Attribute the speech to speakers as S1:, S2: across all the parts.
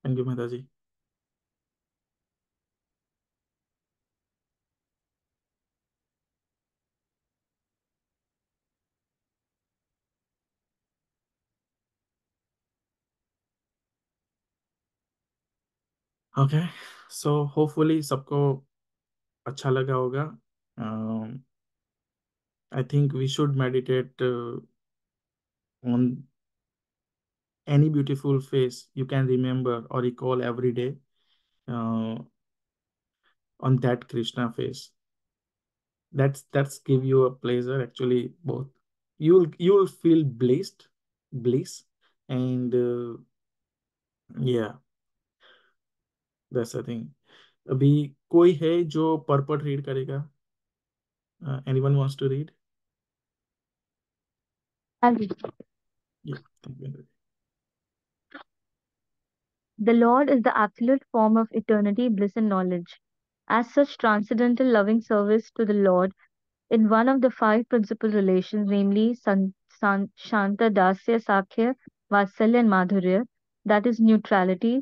S1: Thank you Mehta ji. Okay, so hopefully सबको अच्छा लगा होगा। I think we should meditate on any beautiful face you can remember or recall every day, uh, on that Krishna face. That's give you a pleasure actually. Both you'll feel blessed, bliss, and yeah, that's the thing. अभी कोई है जो purport read करेगा? Anyone wants to read?
S2: I'll read.
S1: Yeah, thank you.
S2: The Lord is the absolute form of eternity, bliss, and knowledge. As such, transcendental loving service to the Lord in one of the five principal relations, namely Shanta, Dasya, Sakhya, Vatsalya, and Madhurya, that is neutrality,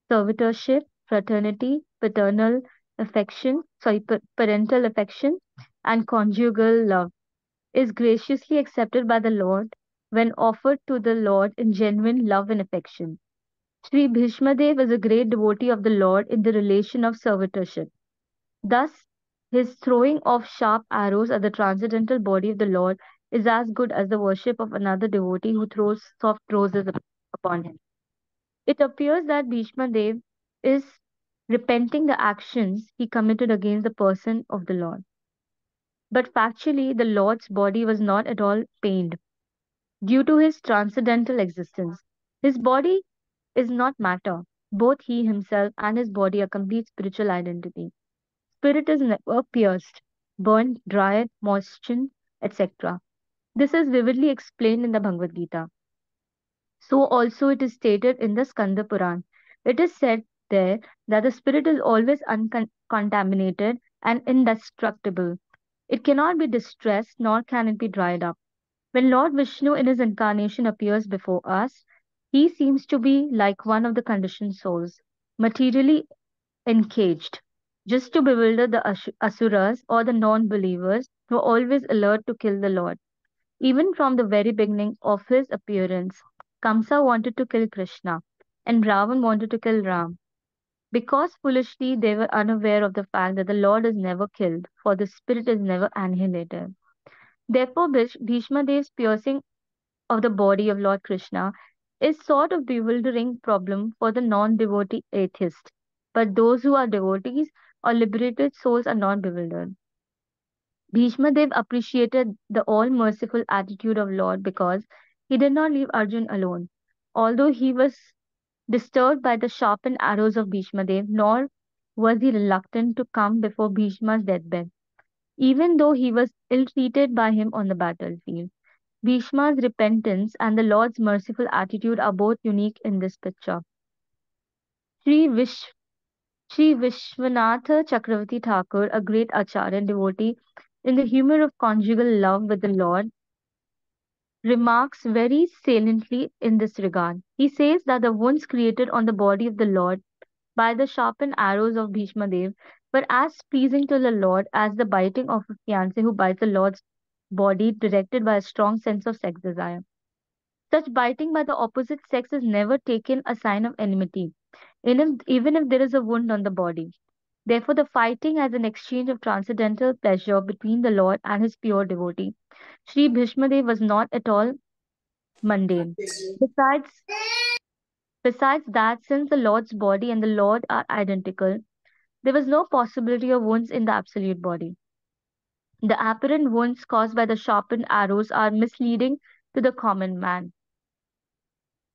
S2: servitorship, fraternity, parental affection, and conjugal love, is graciously accepted by the Lord when offered to the Lord in genuine love and affection. Sri Bhishmadev is a great devotee of the Lord in the relation of servitorship. Thus, his throwing of sharp arrows at the transcendental body of the Lord is as good as the worship of another devotee who throws soft roses upon him. It appears that Bhishma Dev is repenting the actions he committed against the person of the Lord. But factually, the Lord's body was not at all pained due to his transcendental existence. His body is not matter. Both he himself and his body are complete spiritual identity. Spirit is never pierced, burnt, dried, moistened, etc. This is vividly explained in the Bhagavad Gita. So also it is stated in the Skanda Puran. It is said there that the spirit is always uncontaminated and indestructible. It cannot be distressed nor can it be dried up. When Lord Vishnu in his incarnation appears before us, he seems to be like one of the conditioned souls, materially encaged, just to bewilder the asuras or the non believers who are always alert to kill the Lord. Even from the very beginning of his appearance, Kamsa wanted to kill Krishna, and Ravan wanted to kill Ram. Because foolishly they were unaware of the fact that the Lord is never killed, for the spirit is never annihilated. Therefore, Bhishma Dev's piercing of the body of Lord Krishna is sort of bewildering problem for the non-devotee atheist. But those who are devotees or liberated souls are not bewildered. Bhishma Dev appreciated the all-merciful attitude of Lord because he did not leave Arjun alone. Although he was disturbed by the sharpened arrows of Bhishma Dev, nor was he reluctant to come before Bhishma's deathbed, even though he was ill-treated by him on the battlefield. Bhishma's repentance and the Lord's merciful attitude are both unique in this picture. Sri, Vish- Sri Vishwanatha Chakravarti Thakur, a great acharya and devotee in the humor of conjugal love with the Lord, remarks very saliently in this regard. He says that the wounds created on the body of the Lord by the sharpened arrows of Bhishma Dev were as pleasing to the Lord as the biting of a fiancé who bites the Lord's body directed by a strong sense of sex desire. Such biting by the opposite sex is never taken a sign of enmity, even if there is a wound on the body. Therefore, the fighting as an exchange of transcendental pleasure between the Lord and his pure devotee. Sri Bhishmadev was not at all mundane. Besides, besides that, since the Lord's body and the Lord are identical, there was no possibility of wounds in the absolute body. The apparent wounds caused by the sharpened arrows are misleading to the common man.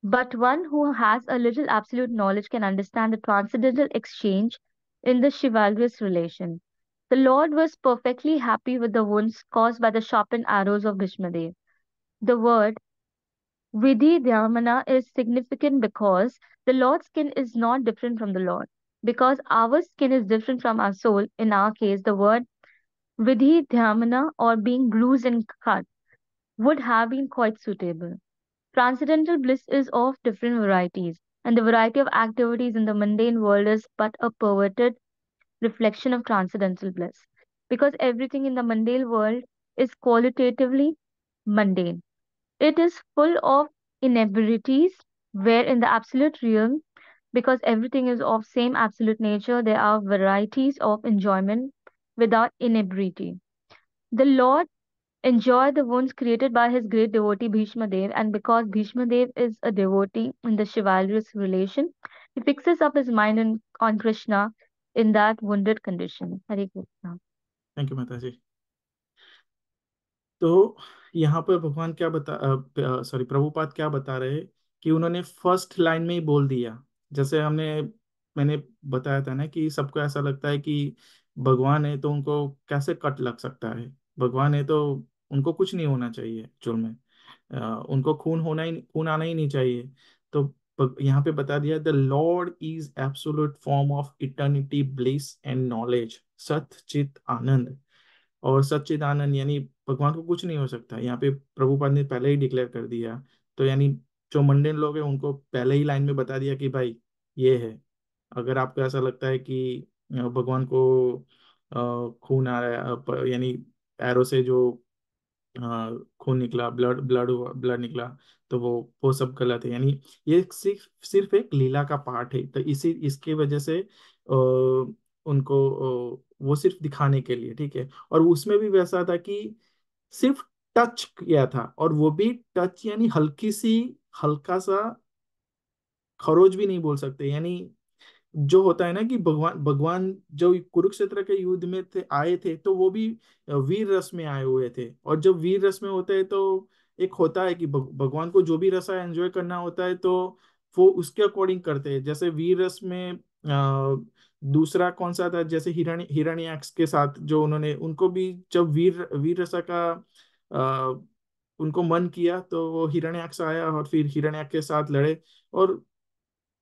S2: But one who has a little absolute knowledge can understand the transcendental exchange in the chivalrous relation. The Lord was perfectly happy with the wounds caused by the sharpened arrows of Bhishmadev. The word Vidhi Dhyamana is significant because the Lord's skin is not different from the Lord. Because our skin is different from our soul, in our case, the word Vidhi Dhyamana or being bruised and cut would have been quite suitable. Transcendental bliss is of different varieties. and the variety of activities in the mundane world is but a perverted reflection of transcendental bliss. Because everything in the mundane world is qualitatively mundane. It is full of inebrities, where in the absolute realm, because everything is of same absolute nature, there are varieties of enjoyment without inebriety. The Lord enjoyed the wounds created by his great devotee Bhishma Dev, and because Bhishma Dev is a devotee in the chivalrous relation, he fixes up his mind on Krishna in that wounded condition. Hare Krishna.
S1: Thank you माता जी। तो यहाँ पर भगवान क्या sorry, Prabhupada क्या बता रहे हैं कि उन्होंने फर्स्ट लाइन में ही बोल दिया। जैसे मैंने बताया था ना कि सबको ऐसा लगता है कि भगवान है तो उनको कैसे कट लग सकता है, भगवान है तो उनको कुछ नहीं होना चाहिए एक्चुअल में, उनको खून आना ही नहीं चाहिए। तो यहाँ पे बता दिया, the Lord is absolute form of eternity bliss and knowledge, सत चित आनंद। और सच्चिदानंद यानी भगवान को कुछ नहीं हो सकता, यहाँ पे प्रभुपाद ने पहले ही डिक्लेयर कर दिया। तो यानी जो मंडेन लोग हैं उनको पहले ही लाइन में बता दिया कि भाई ये है। अगर आपको ऐसा लगता है कि भगवान को खून आ रहा है, यानी एरो से जो खून निकला, ब्लड निकला, तो वो सब गलत है। यानी ये सिर्फ सिर्फ एक लीला का पार्ट है, तो इसी इसकी वजह से उनको वो सिर्फ दिखाने के लिए, ठीक है। और उसमें भी वैसा था कि सिर्फ टच किया था, और वो भी टच यानी हल्की सी, हल्का सा खरोच भी नहीं बोल सकते। यानी जो होता है ना कि भगवान भगवान जो कुरुक्षेत्र के युद्ध में आए थे, तो वो भी वीर रस में आए हुए थे। और जब वीर रस में होते हैं तो एक होता है कि भगवान को जो भी रसा एंजॉय करना होता है तो वो उसके अकॉर्डिंग करते हैं। जैसे वीर रस में दूसरा कौन सा था, जैसे हिरण्यक्ष के साथ जो उन्होंने, उनको भी जब वीर वीर रसा का उनको मन किया तो वो हिरण्यक्ष आया और फिर हिरण्यक्ष के साथ लड़े। और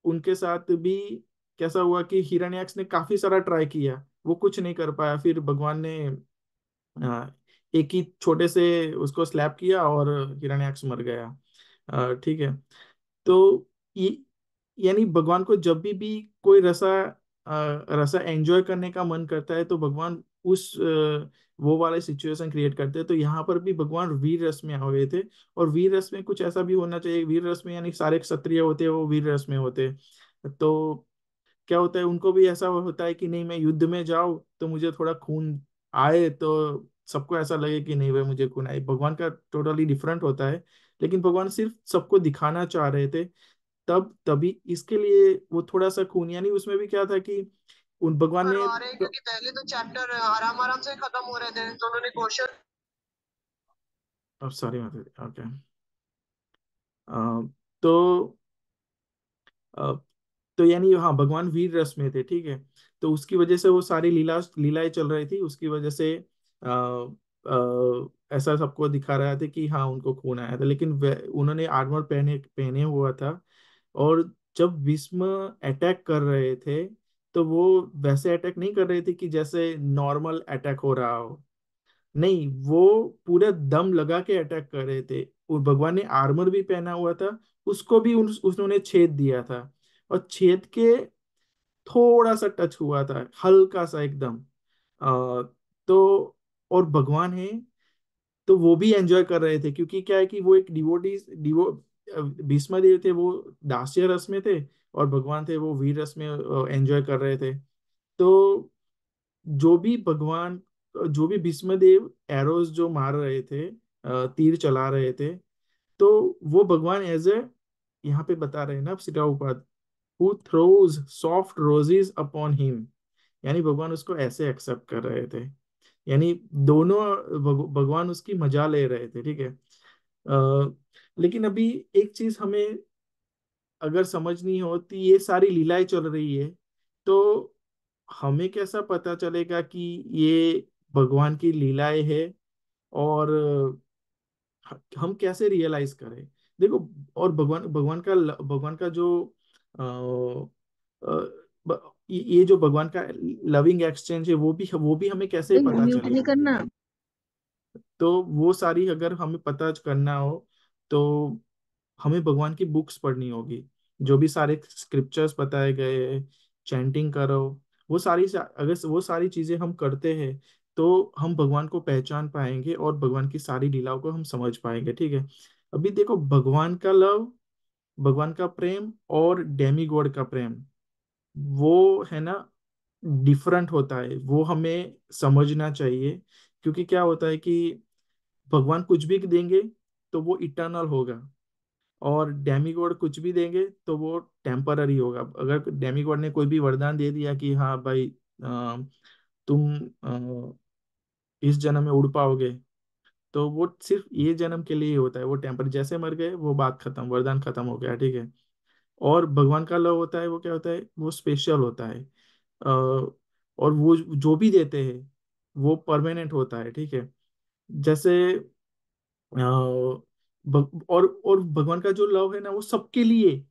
S1: उनके साथ भी कैसा हुआ कि हिरण्यक्ष ने काफी सारा ट्राई किया, वो कुछ नहीं कर पाया। फिर भगवान ने एक ही छोटे से उसको स्लैप किया और हिरण्यक्ष मर गया। ठीक है। तो ये यानी भगवान को जब भी कोई रसा एंजॉय करने का मन करता है तो भगवान उस वो वाले सिचुएशन क्रिएट करते हैं। तो यहाँ पर भी भगवान वीर रस में हुए थे। और वीर रस में कुछ ऐसा भी होना चाहिए, वीर रस में यानी सारे क्षत्रिय होते हैं वो वीर रस में होते हैं। तो क्या होता है, उनको भी ऐसा होता है कि नहीं, मैं युद्ध में जाऊं तो मुझे थोड़ा खून आए, तो सबको ऐसा लगे कि नहीं भाई मुझे खून आए। भगवान का टोटली डिफरेंट होता है। लेकिन भगवान सिर्फ सबको दिखाना चाह रहे थे, तभी इसके लिए वो थोड़ा सा खून, यानी उसमें भी क्या था कि उन भगवान ने
S3: करवा रहे हैं क्योंकि पहले तो चैप्टर आराम आराम से खत्म हो रहे थे, तो उन्होंने क्वेश्चन।
S1: Sorry, okay. तो अ, तो यानी हाँ, भगवान वीर रस में थे, ठीक है। तो उसकी वजह से वो सारी लीलाएं चल रही थी, उसकी वजह से ऐसा सबको दिखा रहा था कि हाँ उनको खून आया था। लेकिन उन्होंने आर्मर पहने पहने हुआ था। और जब भीष्म अटैक कर रहे थे तो वो वैसे अटैक नहीं कर रहे थे कि जैसे नॉर्मल अटैक हो रहा हो, नहीं, वो पूरे दम लगा के अटैक कर रहे थे। और भगवान ने आर्मर भी पहना हुआ था, उसको भी उन्होंने छेद दिया था। और छेद के थोड़ा सा टच हुआ था, हल्का सा एकदम। तो और भगवान है तो वो भी एंजॉय कर रहे थे, क्योंकि क्या है कि वो एक भीष्म देव थे, वो दास्य रस में थे। और भगवान थे वो वीर रस में एंजॉय कर रहे थे। तो जो भी भगवान जो भी भीष्म देव एरोस जो मार रहे थे, तीर चला रहे थे, तो वो भगवान एज ए, यहाँ पे बता रहे हैं ना सिद्धाउपाद, who throws soft roses upon him, यानी भगवान उसको ऐसे एक्सेप्ट कर रहे थे। यानी दोनों भगवान उसकी मजा ले रहे थे, ठीक है। लेकिन अभी एक चीज हमें अगर समझनी हो तो ये सारी लीलाएं चल रही है, तो हमें कैसा पता चलेगा कि ये भगवान की लीलाएं है, और हम कैसे रियलाइज करें। देखो, और भगवान का जो अ, ये जो भगवान का लविंग एक्सचेंज है, वो भी हमें कैसे पता
S3: म्यूट नहीं
S1: चलेगा।
S3: करना।
S1: तो वो सारी अगर हमें पता करना हो तो हमें भगवान की बुक्स पढ़नी होगी। जो भी सारे स्क्रिप्चर्स बताए गए, चैंटिंग करो, अगर वो सारी चीजें हम करते हैं तो हम भगवान को पहचान पाएंगे और भगवान की सारी लीलाओं को हम समझ पाएंगे, ठीक है। अभी देखो, भगवान का लव, भगवान का प्रेम और डेमी गॉड का प्रेम, वो है ना, डिफरेंट होता है, वो हमें समझना चाहिए। क्योंकि क्या होता है कि भगवान कुछ भी देंगे तो वो इटर्नल होगा, और डेमीगॉड कुछ भी देंगे तो वो टेम्पररी होगा। अगर डेमीगॉड ने कोई भी वरदान दे दिया कि हाँ भाई, तुम इस जन्म में उड़ पाओगे, तो वो सिर्फ ये जन्म के लिए ही होता है, वो टेम्पर, जैसे मर गए वो बात खत्म, वरदान खत्म हो गया, ठीक है। और भगवान का लव होता है, वो क्या होता है, वो स्पेशल होता है। और वो जो भी देते हैं वो परमानेंट होता है, ठीक है। जैसे और भगवान का जो लव है ना, वो सबके लिए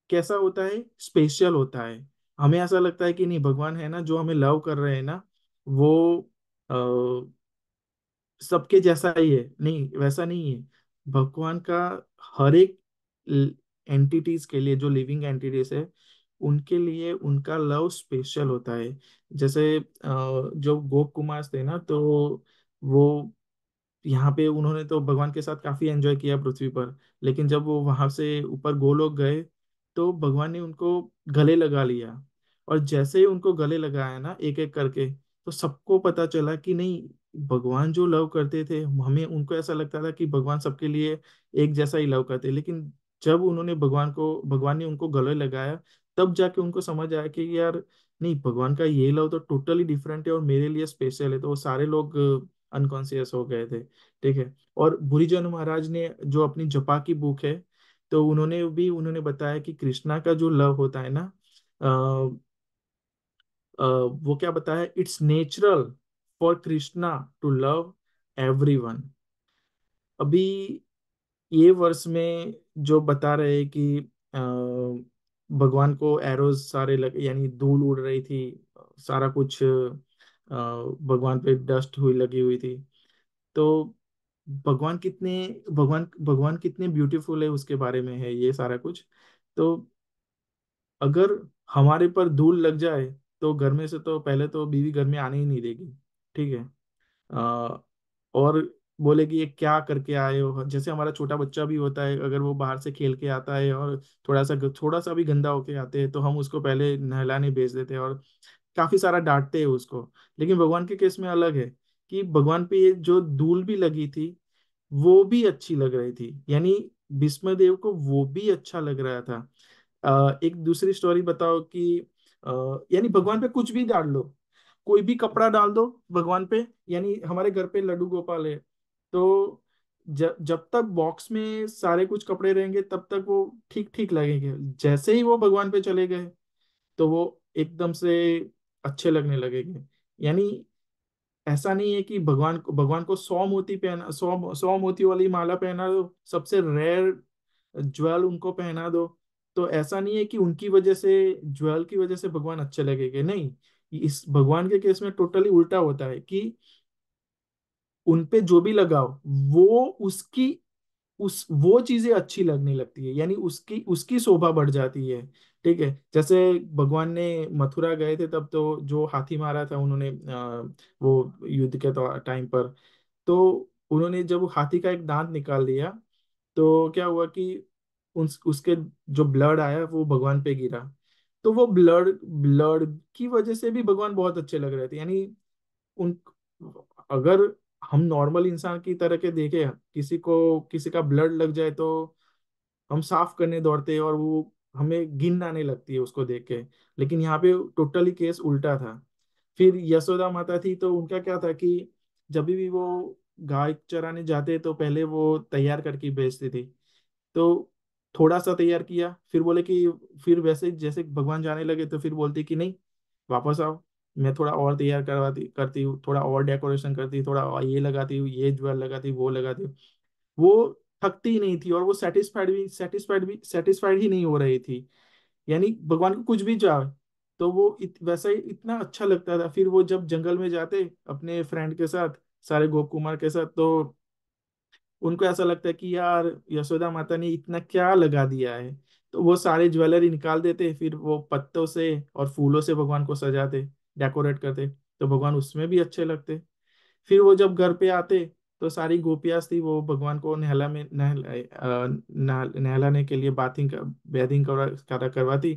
S1: कैसा होता है, स्पेशल होता है। हमें ऐसा लगता है कि नहीं, भगवान है ना जो हमें लव कर रहे हैं ना, वो सबके जैसा ही है, नहीं वैसा नहीं है। भगवान का हर एक एंटिटीज के लिए, जो लिविंग एंटिटीज है, उनके लिए उनका लव स्पेशल होता है। जैसे जो गोप कुमार थे ना, तो वो यहाँ पे उन्होंने तो भगवान के साथ काफी एंजॉय किया पृथ्वी पर, लेकिन जब वो वहां से ऊपर गोलोक गए तो भगवान ने उनको गले लगा लिया। और जैसे ही उनको गले लगाया ना, एक एक करके, तो सबको पता चला कि नहीं, भगवान जो लव करते थे, हमें उनको ऐसा लगता था कि भगवान सबके लिए एक जैसा ही लव करते, लेकिन जब उन्होंने भगवान ने उनको गले लगाया, तब जाके उनको समझ आया कि यार, नहीं, भगवान का ये लव तो टोटली डिफरेंट है और मेरे लिए स्पेशल है। तो वो सारे लोग अनकॉन्शियस हो गए थे, ठीक है। और भूरीजन महाराज ने जो अपनी जपा की बुक है, तो उन्होंने बताया कि कृष्णा का जो लव होता है ना, वो क्या बताया, it's natural for Krishna to love everyone. अभी ये वर्ष में जो बता रहे हैं कि भगवान को एरोज सारे लगे, यानी धूल उड़ रही थी, सारा कुछ भगवान पे डस्ट हुई लगी हुई थी। तो भगवान कितने ब्यूटीफुल है, उसके बारे में है ये सारा कुछ। तो अगर हमारे पर धूल लग जाए तो घर में से तो पहले तो बीवी घर में आने ही नहीं देगी, ठीक है। आ, और बोलेगी ये क्या करके आए हो। जैसे हमारा छोटा बच्चा भी होता है, अगर वो बाहर से खेल के आता है और थोड़ा सा भी गंदा होके आते हैं, तो हम उसको पहले नहलाने भेज देते हैं और काफी सारा डांटते हैं उसको। लेकिन भगवान के केस में अलग है, कि भगवान पे ये जो धूल भी लगी थी वो भी अच्छी लग रही थी, यानी भीष्म देव को वो भी अच्छा लग रहा था। एक दूसरी स्टोरी बताओ कि अ, यानी भगवान पे कुछ भी डाल लो, कोई भी कपड़ा डाल दो भगवान पे, यानी हमारे घर पे लड्डू गोपाल है, तो जब तक बॉक्स में सारे कुछ कपड़े रहेंगे तब तक वो ठीक ठीक लगेंगे। जैसे ही वो भगवान पे चले गए तो वो एकदम से अच्छे लगने लगेंगे। यानी ऐसा नहीं है कि भगवान को 100 मोती वाली माला पहना दो, सबसे रेयर ज्वेल उनको पहना दो, तो ऐसा नहीं है कि उनकी वजह से, ज्वेल की वजह से भगवान अच्छे लगेंगे, नहीं। इस भगवान के केस में टोटली उल्टा होता है कि उन पे जो भी लगाओ, वो उसकी उस वो चीजें अच्छी लगने लगती है, यानी उसकी उसकी शोभा बढ़ जाती है, ठीक है। जैसे भगवान ने मथुरा गए थे, तब तो जो हाथी मारा था उन्होंने, वो युद्ध के टाइम पर, तो उन्होंने जब हाथी का एक दांत निकाल दिया, तो क्या हुआ कि उसके जो ब्लड आया वो भगवान पे गिरा, तो वो ब्लड ब्लड की वजह से भी भगवान बहुत अच्छे लग रहे थे। यानी उन अगर हम नॉर्मल इंसान की तरह के देखे, किसी का ब्लड लग जाए तो हम साफ करने दौड़ते हैं और वो हमें घिन आने लगती है उसको देख के। लेकिन यहाँ पे टोटली केस उल्टा था। फिर यशोदा माता थी, तो उनका क्या था कि जब भी वो गाय चराने जाते तो पहले वो तैयार करके बेचती थी। तो थोड़ा सा तैयार किया, फिर बोले कि, फिर वैसे जैसे भगवान जाने लगे तो फिर बोलती कि नहीं, वापस आओ, मैं थोड़ा और तैयार करवाती करती हूँ, थोड़ा और डेकोरेशन करती हूँ, थोड़ा और ये लगाती हूँ, ये ज्वेल लगाती हूँ, वो लगाती हूँ। वो थकती ही नहीं थी और वो सेटिस्फाइड ही नहीं हो रही थी। यानी भगवान को कुछ भी चाहे तो वो वैसा ही इतना अच्छा लगता था। फिर वो जब जंगल में जाते अपने फ्रेंड के साथ, सारे गोप कुमार के साथ, तो उनको ऐसा लगता है कि यार, यशोदा माता ने इतना क्या लगा दिया है। तो वो सारे ज्वेलरी निकाल देते, फिर वो पत्तों से और फूलों से भगवान को सजाते, डेकोरेट करते, तो भगवान उसमें भी अच्छे लगते। फिर वो जब घर पे आते तो सारी गोपियां थी, वो भगवान को नहलाने के लिए बेथिंग करवाती।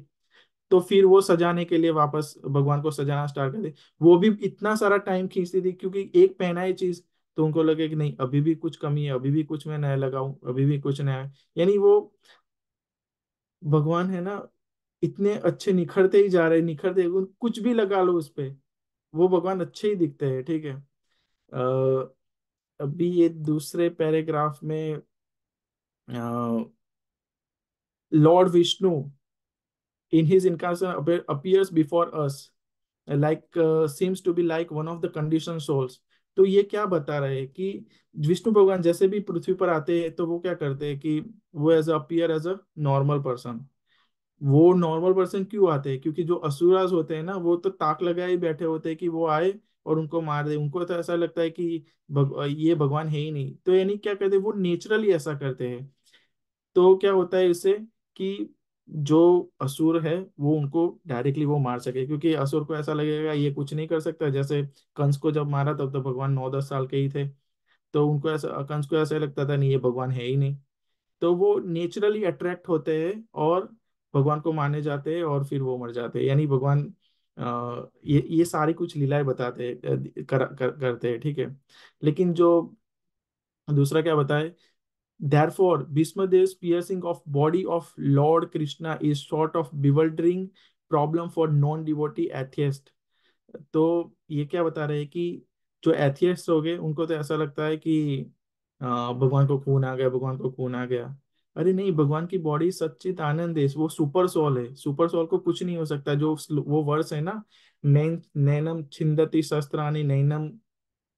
S1: तो फिर वो सजाने के लिए वापस भगवान को सजाना स्टार्ट कर दे। वो भी इतना सारा टाइम खींचती थी, क्योंकि एक पहना है चीज, तो उनको लगे कि नहीं, अभी भी कुछ कमी है, अभी भी कुछ मैं नया लगाऊं, अभी भी कुछ नया है। यानी वो भगवान है ना, इतने अच्छे निखरते ही जा रहे, निखरते, कुछ भी लगा लो उस पे, वो भगवान अच्छे ही दिखते हैं। ठीक है। अभी ये दूसरे पैराग्राफ में Lord Vishnu in his incarnation appears before us, like seems to be like one of the conditioned souls। तो ये क्या बता रहे हैं कि विष्णु भगवान जैसे भी पृथ्वी पर आते हैं तो वो क्या करते हैं कि वो as appear as a normal person. वो नॉर्मल पर्सन क्यों आते हैं? क्योंकि जो असुरास होते हैं ना, वो तो ताक लगाए ही बैठे होते हैं कि वो आए और उनको मार दे। उनको तो ऐसा लगता है कि ये भगवान है ही नहीं, तो यानी क्या करते हैं, वो नेचुरली ऐसा करते हैं। तो क्या होता है इससे कि जो असुर है वो उनको डायरेक्टली वो मार सके, क्योंकि असुर को ऐसा लगेगा ये कुछ नहीं कर सकता। जैसे कंस को जब मारा तब तो भगवान 9-10 साल के ही थे, तो उनको ऐसा, कंस को ऐसा लगता था नहीं, ये भगवान है ही नहीं। तो वो नेचुरली अट्रैक्ट होते हैं और भगवान को मारने जाते हैं और फिर वो मर जाते हैं। यानी भगवान ये सारी कुछ लीलाएं बताते हैं, करते हैं। ठीक है। लेकिन जो दूसरा क्या बताए, therefore, Bhishmadev's piercing of body of Lord Krishna is sort of bewildering problem for non-devotee atheist। तो ये क्या बता रहे हैं कि जो एथियस्ट हो गए उनको तो ऐसा लगता है कि भगवान को खून आ गया, भगवान को खून आ गया। अरे नहीं, भगवान की बॉडी सच्चित आनंद है, वो सुपर सोल है। सुपर सोल को कुछ नहीं हो सकता। जो वो वर्स है ना, नैनम छिंदति शस्त्राणि नैनम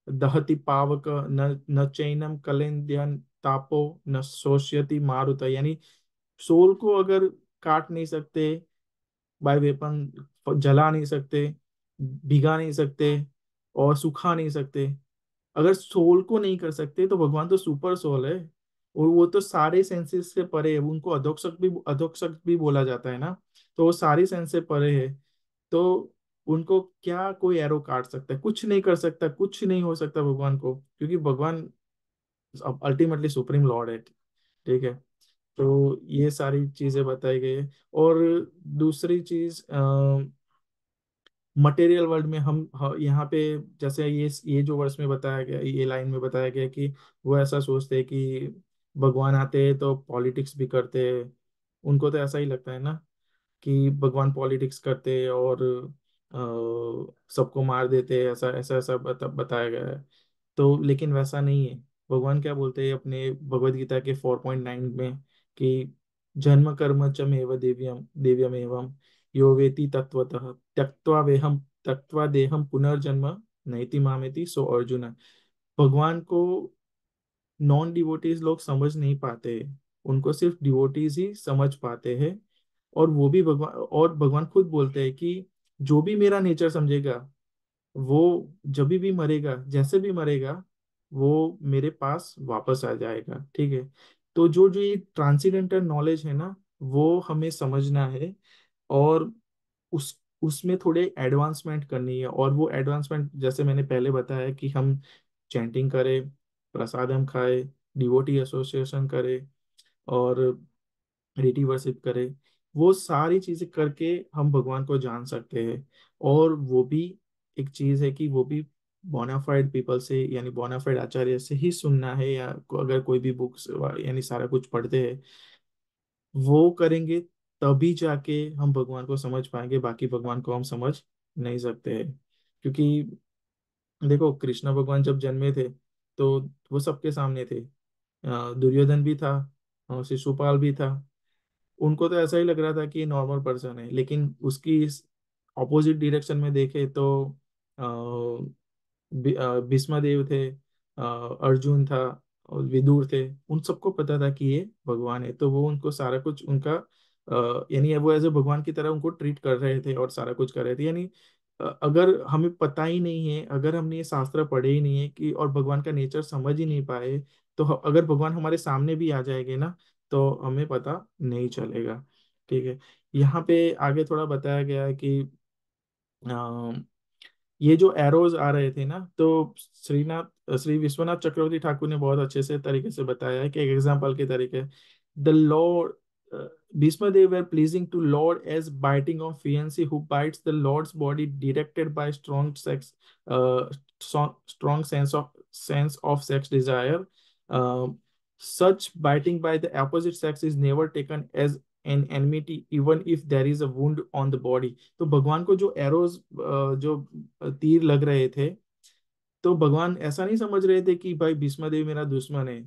S1: दहति पावक न न चैनम कलेन्द्यन तापो न शोष्यति मारुत। यानी सोल को अगर काट नहीं सकते बाय वेपन, जला नहीं सकते, भिगा नहीं सकते और सुखा नहीं सकते। अगर सोल को नहीं कर सकते तो भगवान तो सुपर सोल है, और वो तो सारे सेंसेस से परे है। उनको अधोक्षक भी बोला जाता है ना, तो वो सारी सेंस से परे है। तो उनको क्या कोई एरो काट सकता है? कुछ नहीं कर सकता, कुछ नहीं हो सकता भगवान को, क्योंकि भगवान अल्टीमेटली सुप्रीम लॉर्ड है। ठीक है। तो ये सारी चीजें बताई गई है। और दूसरी चीज, मटेरियल वर्ल्ड में यहाँ पे, जैसे ये जो वर्ष में बताया गया, ये लाइन में बताया गया कि वो ऐसा सोचते हैं कि भगवान आते हैं तो पॉलिटिक्स भी करते हैं। उनको तो ऐसा ही लगता है ना कि भगवान पॉलिटिक्स करते और सबको मार देते, ऐसा ऐसा ऐसा बताया गया है। तो लेकिन वैसा नहीं है। भगवान क्या बोलते हैं अपने भगवत गीता के 4.9 में कि जन्म कर्म च मेव दिव्यम दिव्यम एवं यो वेति तत्वतः त्यक्त्वा देहम पुनर्जन्म नैति मामेति सो अर्जुन। भगवान को नॉन डिवोटीज लोग समझ नहीं पाते, उनको सिर्फ डिवोटीज ही समझ पाते हैं। और वो भी भगवान खुद बोलते हैं कि जो भी मेरा नेचर समझेगा वो जब भी मरेगा, जैसे भी मरेगा, वो मेरे पास वापस आ जाएगा। ठीक है। तो जो जो ये ट्रांसीडेंटल नॉलेज है ना, वो हमें समझना है, और उसमें थोड़े एडवांसमेंट करनी है। और वो एडवांसमेंट जैसे मैंने पहले बताया कि हम चैंटिंग करें, प्रसाद हम खाए, डिवोटी एसोसिएशन करें और रिटी वर्शिप करें। वो सारी चीजें करके हम भगवान को जान सकते हैं। और वो भी एक चीज है कि वो भी बोनाफाइड पीपल से, यानी बोनाफाइड आचार्य से ही सुनना है, या अगर कोई भी बुक्स यानी सारा कुछ पढ़ते हैं वो करेंगे, तभी जाके हम भगवान को समझ पाएंगे। बाकी भगवान को हम समझ नहीं सकते हैं। क्योंकि देखो, कृष्ण भगवान जब जन्मे थे तो वो सबके सामने थे। दुर्योधन भी था, शिशुपाल भी था। उनको तो ऐसा ही लग रहा था कि नॉर्मल पर्सन है, लेकिन उसकी ऑपोजिट डायरेक्शन में देखे तो भीष्म देव थे, अर्जुन था और विदुर थे। उन सबको पता था कि ये भगवान है, तो वो उनको सारा कुछ उनका यानी वो एज ए भगवान की तरह उनको ट्रीट कर रहे थे और सारा कुछ कर रहे थे। यानी अगर हमें पता ही नहीं है, अगर हमने ये शास्त्र पढ़े ही नहीं है कि और भगवान का नेचर समझ ही नहीं पाए, तो अगर भगवान हमारे सामने भी आ जाएंगे ना, तो हमें पता नहीं चलेगा। ठीक है। यहाँ पे आगे थोड़ा बताया गया है कि ये जो एरोज आ रहे थे ना, तो श्री विश्वनाथ चक्रवर्ती ठाकुर ने बहुत अच्छे से तरीके से बताया है कि एक एग्जाम्पल के तरीके, the Lord Bhishma they were pleasing to Lord as biting of fiancé who bites the Lord's body directed by uh, strong sense of sex desire. Such biting by the opposite sex is never taken as an enmity even if there is a wound on the body. तो भगवान को जो arrows, जो तीर लग रहे थे, तो भगवान ऐसा नहीं समझ रहे थे कि भाई भीष्म देव मेरा दुश्मन है।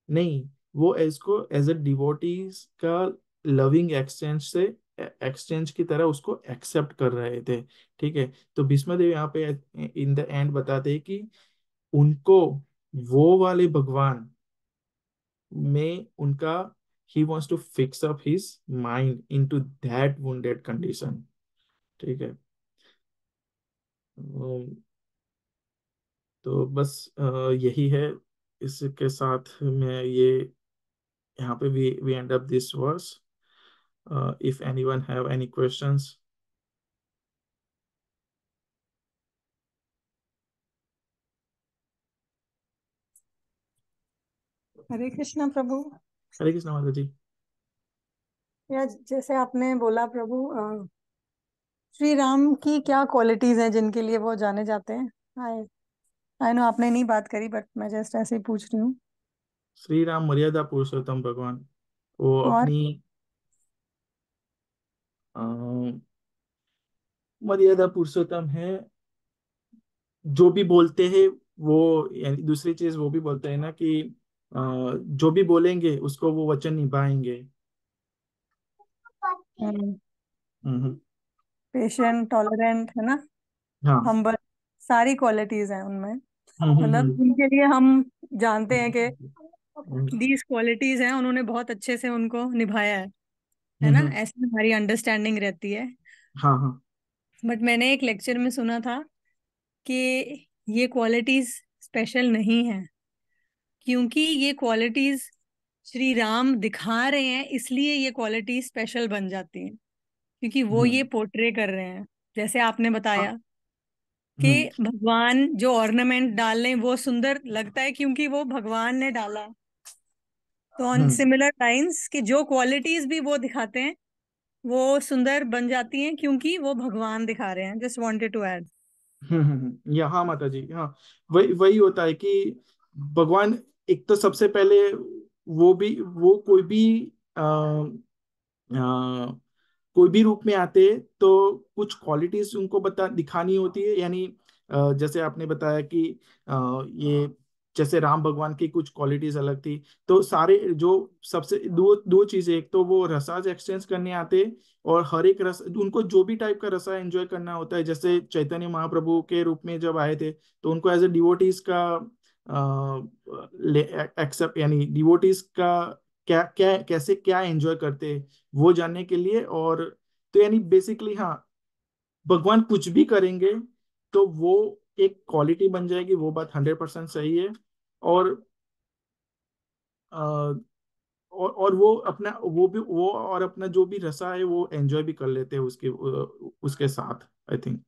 S1: नहीं, वो इसको एज अ डिवोटीज का लविंग एक्सचेंज की तरह उसको एक्सेप्ट कर रहे थे। ठीक है। तो भीष्म देव यहाँ पे इन द एंड बताते हैं कि उनको वो वाले भगवान में उनका, he wants to fix up his mind into that wounded condition. ठीक है। तो बस यही है। इसके साथ मैं ये यहाँ पे we end up this verse. If anyone have any questions.
S4: Hare Krishna प्रभु।
S1: हरे कृष्ण माता जी।
S4: या जैसे आपने बोला प्रभु, श्री राम की क्या क्वालिटीज हैं जिनके लिए वो जाने जाते हैं? आई आई नो आपने नहीं बात करी, बट मैं जस्ट ऐसे ही पूछ रही हूँ।
S1: श्री राम मर्यादा पुरुषोत्तम भगवान, वो
S4: और
S1: अपनी अ, मर्यादा पुरुषोत्तम है। जो भी बोलते हैं वो, यानी दूसरी चीज वो भी बोलते हैं ना कि जो भी बोलेंगे उसको वो वचन निभाएंगे। हम्म।
S4: पेशेंट, टॉलरेंट, है ना,
S1: हाँ।
S4: हम्बल, सारी क्वालिटीज हैं उनमें। मतलब
S1: हम्म।
S4: उनके लिए हम जानते हैं कि
S1: हम्म।
S4: दीज क्वालिटीज हैं, उन्होंने बहुत अच्छे से उनको निभाया है ना,
S1: हम्म।
S4: ऐसी हमारी अंडरस्टैंडिंग रहती है।
S1: हाँ हाँ।
S4: बट मैंने एक लेक्चर में सुना था कि ये क्वालिटीज स्पेशल नहीं है, क्योंकि ये क्वालिटीज श्री राम दिखा रहे हैं, इसलिए ये क्वालिटीज स्पेशल बन जाती हैं, क्योंकि वो ये
S1: हम्म।
S4: पोर्ट्रे कर रहे हैं। जैसे आपने
S1: हाँ।
S4: बताया कि
S1: हम्म।
S4: भगवान जो ऑर्नामेंट डाल रहे हैं वो सुंदर लगता है क्योंकि वो भगवान ने डाला। तो ऑन
S1: हम्म।
S4: सिमिलर लाइंस कि जो क्वालिटीज भी वो दिखाते हैं वो सुंदर बन जाती हैं क्योंकि वो भगवान दिखा रहे हैं। Just wanted to add.
S1: या हाँ माता जी, हाँ। वही वही होता है कि भगवान, एक तो सबसे पहले वो कोई भी कोई भी रूप में आते हैं तो कुछ क्वालिटीज उनको बता दिखानी होती है। यानी जैसे आपने बताया कि ये जैसे राम भगवान की कुछ क्वालिटीज अलग थी, तो सारे जो सबसे दो दो चीजें, एक तो वो रसाज एक्सचेंज करने आते हैं, और हर एक रस उनको जो भी टाइप का रसा एंजॉय करना होता है। जैसे चैतन्य महाप्रभु के रूप में जब आए थे, तो उनको एज ए डिवोटीज का एक्सेप्ट, यानी डिवोटीज का क्या क्या कैसे क्या एंजॉय करते हैं वो जानने के लिए। और तो यानी बेसिकली हाँ, भगवान कुछ भी करेंगे तो वो एक क्वालिटी बन जाएगी, वो बात 100% सही है। और अ, और वो अपना वो भी वो और अपना जो भी रसा है वो एंजॉय भी कर लेते हैं उसके साथ, I think.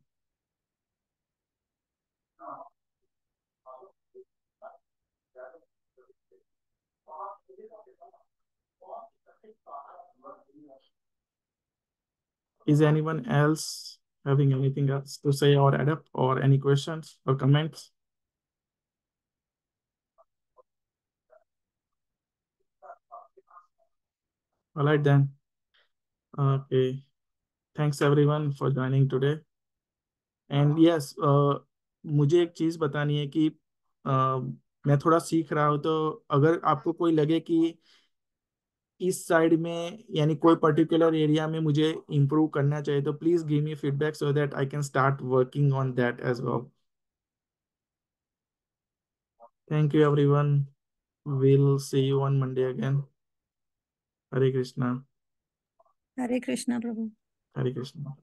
S1: Is anyone else having anything else to say or add up, or any questions or comments? All right then. Okay. Thanks everyone for joining today. And yes, मुझे एक चीज बतानी है कि मैं थोड़ा सीख रहा हूँ, तो अगर आपको कोई लगे कि इस साइड में यानी कोई पर्टिकुलर एरिया में मुझे इम्प्रूव करना चाहिए, तो please give me feedback so that I can start working on that as well. Thank you everyone. Will see you on Monday again. Hare Krishna.
S4: Hare Krishna प्रभु।
S1: हरे कृष्णा।